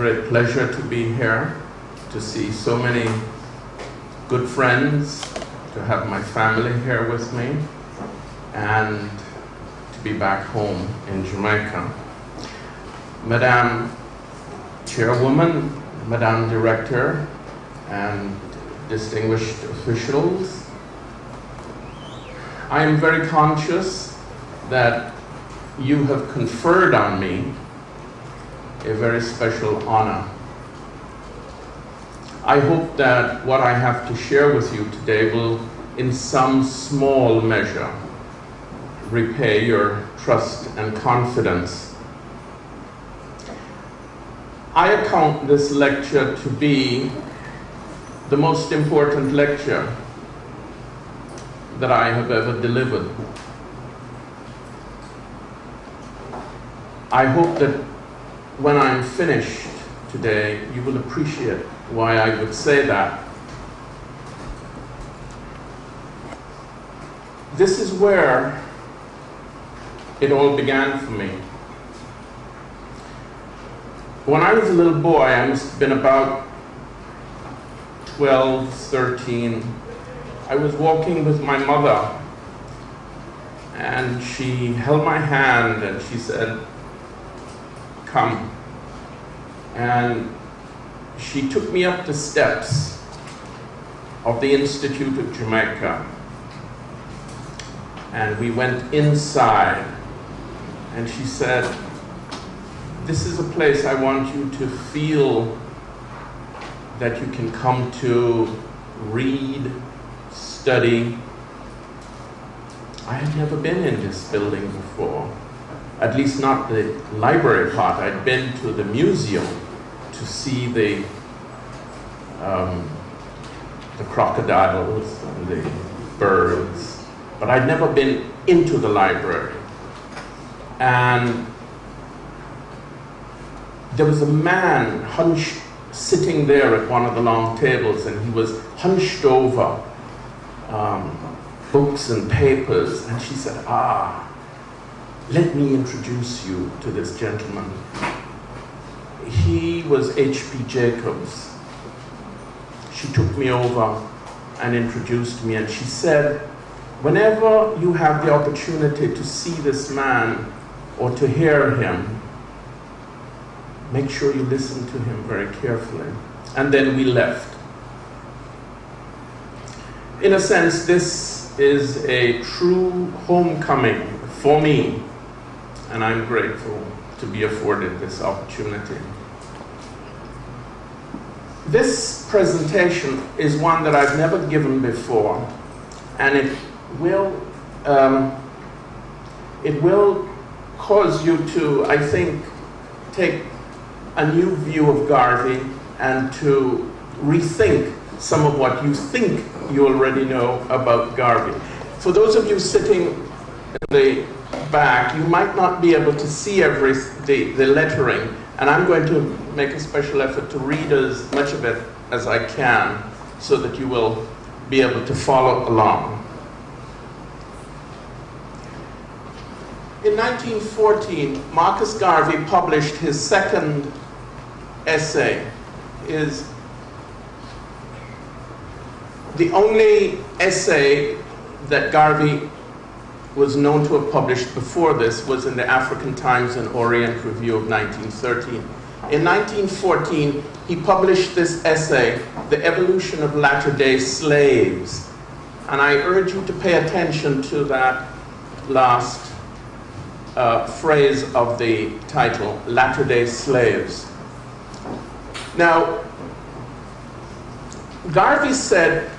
great pleasure to be here, to see so many good friends, to have my family here with me, and to be back home in Jamaica. Madam Chairwoman, Madam Director, and distinguished officials, I am very conscious that you have conferred on me a very special honor. I hope that what I have to share with you today will, in some small measure, repay your trust and confidence. I account this lecture to be the most important lecture that I have ever delivered. I hope that when I'm finished today, you will appreciate why I would say that. This is where it all began for me. When I was a little boy, I must have been about 12, 13. I was walking with my mother, and she held my hand and she said, "Come." And she took me up the steps of the Institute of Jamaica, and we went inside, and she said, "This is a place I want you to feel that you can come to read, study." I had never been in this building before, at least not the library part. I'd been to the museum to see the crocodiles and the birds, but I'd never been into the library. And there was a man sitting there at one of the long tables, and he was hunched over books and papers, and she said, "Let me introduce you to this gentleman." He was H.P. Jacobs. She took me over and introduced me, and she said, "Whenever you have the opportunity to see this man or to hear him, make sure you listen to him very carefully." And then we left. In a sense, this is a true homecoming for me, and I'm grateful to be afforded this opportunity. This presentation is one that I've never given before, and it will cause you to, I think, take a new view of Garvey and to rethink some of what you think you already know about Garvey. For those of you sitting in the back, you might not be able to see the lettering, and I'm going to make a special effort to read as much of it as I can so that you will be able to follow along. In 1914, Marcus Garvey published his second essay. Is the only essay that Garvey was known to have published before this was in the African Times and Orient Review of 1913. In 1914, he published this essay, The Evolution of Latter-day Slaves. And I urge you to pay attention to that last phrase of the title, Latter-day Slaves. Now, Garvey said,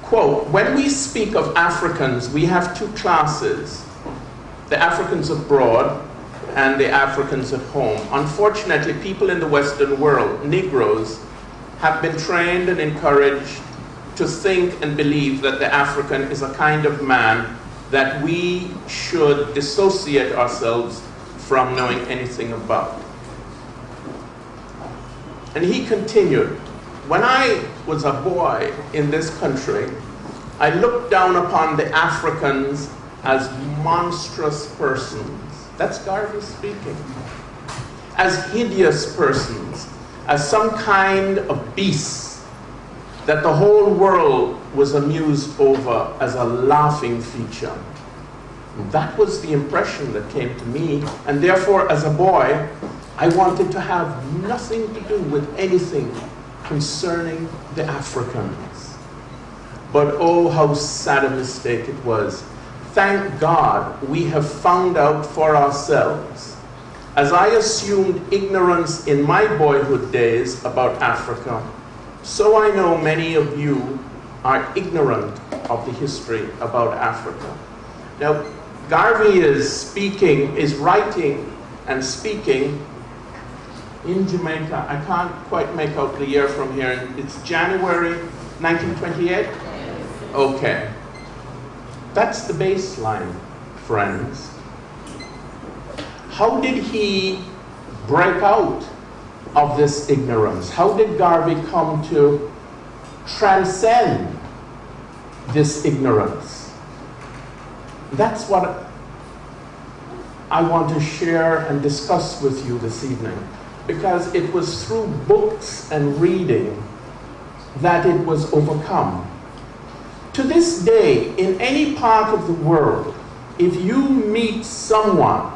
quote, "When we speak of Africans, we have two classes, the Africans abroad and the Africans at home. Unfortunately, people in the Western world, Negroes, have been trained and encouraged to think and believe that the African is a kind of man that we should dissociate ourselves from knowing anything about." And he continued, "When I was a boy in this country, I looked down upon the Africans as monstrous persons." That's Garvey speaking. "As hideous persons, as some kind of beast that the whole world was amused over as a laughing feature. That was the impression that came to me, and therefore, as a boy, I wanted to have nothing to do with anything concerning the Africans. But oh, how sad a mistake it was. Thank God we have found out for ourselves. As I assumed ignorance in my boyhood days about Africa, so I know many of you are ignorant of the history about Africa. Now, Garvey is writing and speaking in Jamaica. I can't quite make out the year from here. It's January 1928? Okay. That's the baseline, friends. How did he break out of this ignorance? How did Garvey come to transcend this ignorance? That's what I want to share and discuss with you this evening, because it was through books and reading that it was overcome. To this day, in any part of the world, if you meet someone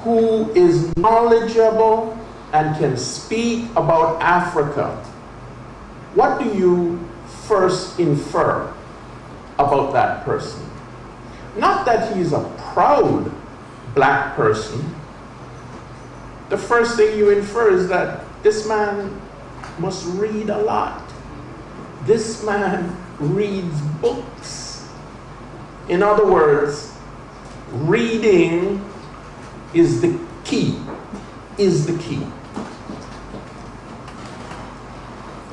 who is knowledgeable and can speak about Africa, what do you first infer about that person? Not that he's a proud black person. The first thing you infer is that this man must read a lot. This man reads books. In other words, reading is the key,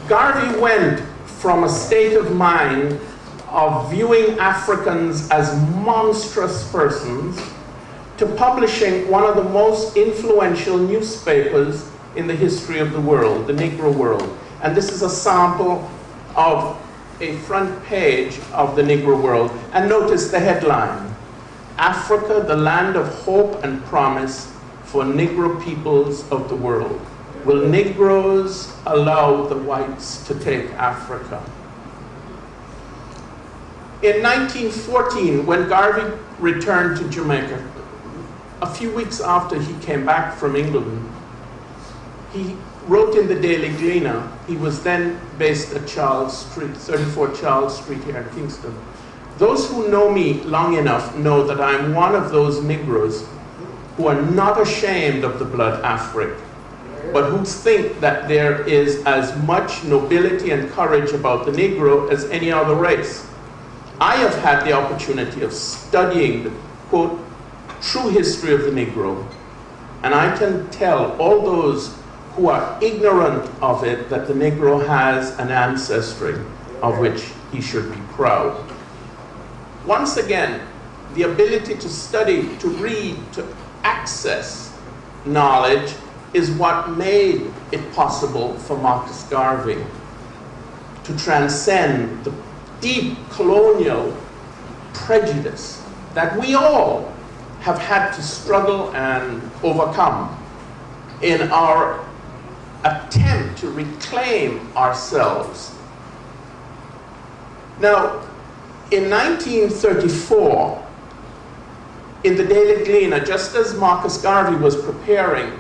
Garvey went from a state of mind of viewing Africans as monstrous persons to publishing one of the most influential newspapers in the history of the world, the Negro World. And this is a sample of a front page of the Negro World. And notice the headline: Africa, the land of hope and promise for Negro peoples of the world. Will Negroes allow the whites to take Africa? In 1914, when Garvey returned to Jamaica, a few weeks after he came back from England, he wrote in the Daily Gleaner. He was then based at Charles Street, 34 Charles Street here in Kingston. Those who know me long enough know that I'm one of those Negroes who are not ashamed of the blood Afric, but who think that there is as much nobility and courage about the Negro as any other race. I have had the opportunity of studying the, quote, true history of the Negro, and I can tell all those who are ignorant of it that the Negro has an ancestry of which he should be proud. Once again, the ability to study, to read, to access knowledge is what made it possible for Marcus Garvey to transcend the deep colonial prejudice that we all have had to struggle and overcome in our attempt to reclaim ourselves. Now, in 1934, in the Daily Gleaner, just as Marcus Garvey was preparing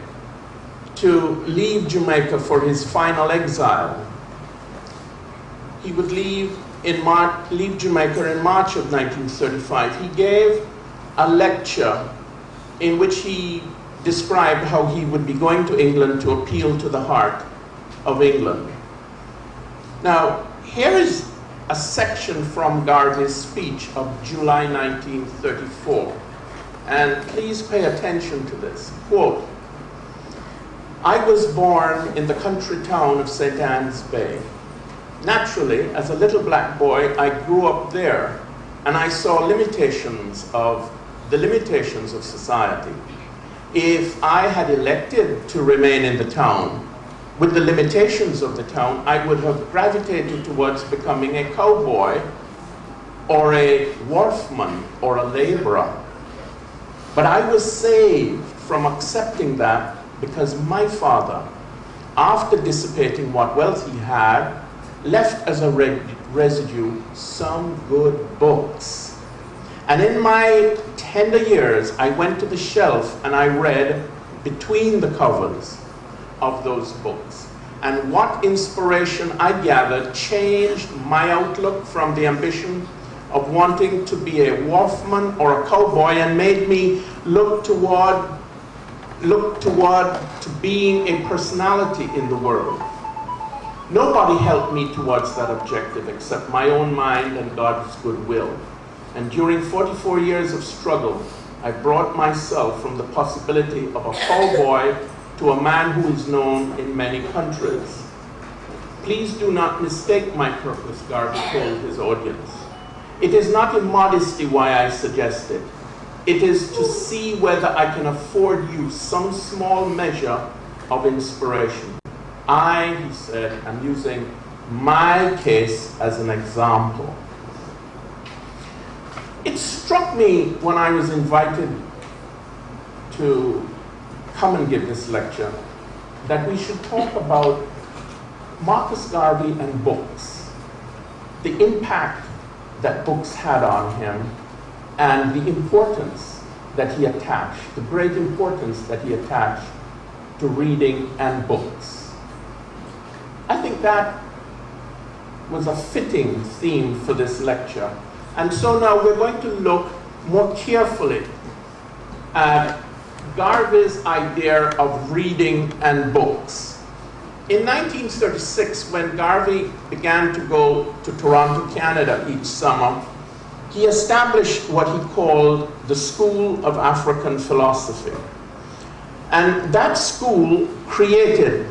to leave Jamaica for his final exile, he would leave Jamaica in March of 1935. He gave a lecture in which he described how he would be going to England to appeal to the heart of England. Now, here is a section from Garvey's speech of July 1934. And please pay attention to this. Quote, I was born in the country town of St. Anne's Bay. Naturally, as a little black boy, I grew up there, and I saw the limitations of society. If I had elected to remain in the town, with the limitations of the town, I would have gravitated towards becoming a cowboy or a wharfman or a laborer. But I was saved from accepting that because my father after dissipating what wealth he had, left as a residue some good books. And in my tender years, I went to the shelf and I read between the covers of those books. And what inspiration I gathered changed my outlook from the ambition of wanting to be a wharfman or a cowboy, and made me look toward to being a personality in the world. Nobody helped me towards that objective except my own mind and God's goodwill. And during 44 years of struggle, I brought myself from the possibility of a cowboy to a man who is known in many countries. Please do not mistake my purpose, Garvey told his audience. It is not immodesty why I suggest it. It is to see whether I can afford you some small measure of inspiration. I, he said, am using my case as an example. It struck me when I was invited to come and give this lecture that we should talk about Marcus Garvey and books, the impact that books had on him, and the importance that he attached, the great importance that he attached to reading and books. I think that was a fitting theme for this lecture. And so now we're going to look more carefully at Garvey's idea of reading and books. In 1936, when Garvey began to go to Toronto, Canada each summer, he established what he called the School of African Philosophy. And that school created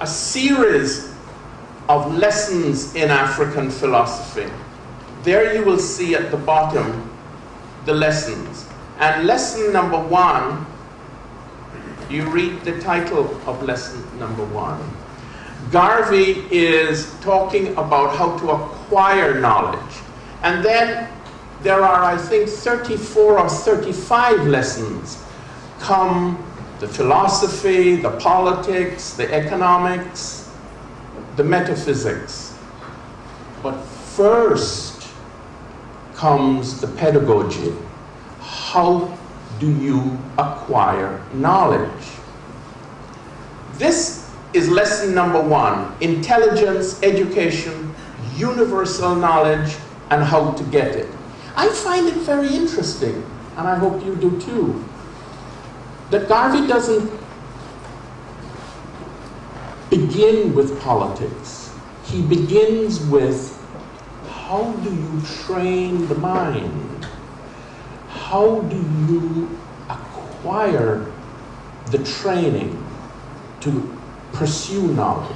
a series of lessons in African philosophy. There you will see at the bottom the lessons. And lesson number 1, you read the title of lesson number 1. Garvey is talking about how to acquire knowledge. And then there are, I think, 34 or 35 lessons. Come the philosophy, the politics, the economics, the metaphysics. But first comes the pedagogy. How do you acquire knowledge? This is lesson number 1, intelligence, education, universal knowledge, and how to get it. I find it very interesting, and I hope you do too, that Garvey doesn't begin with politics. He begins with, how do you train the mind? How do you acquire the training to pursue knowledge?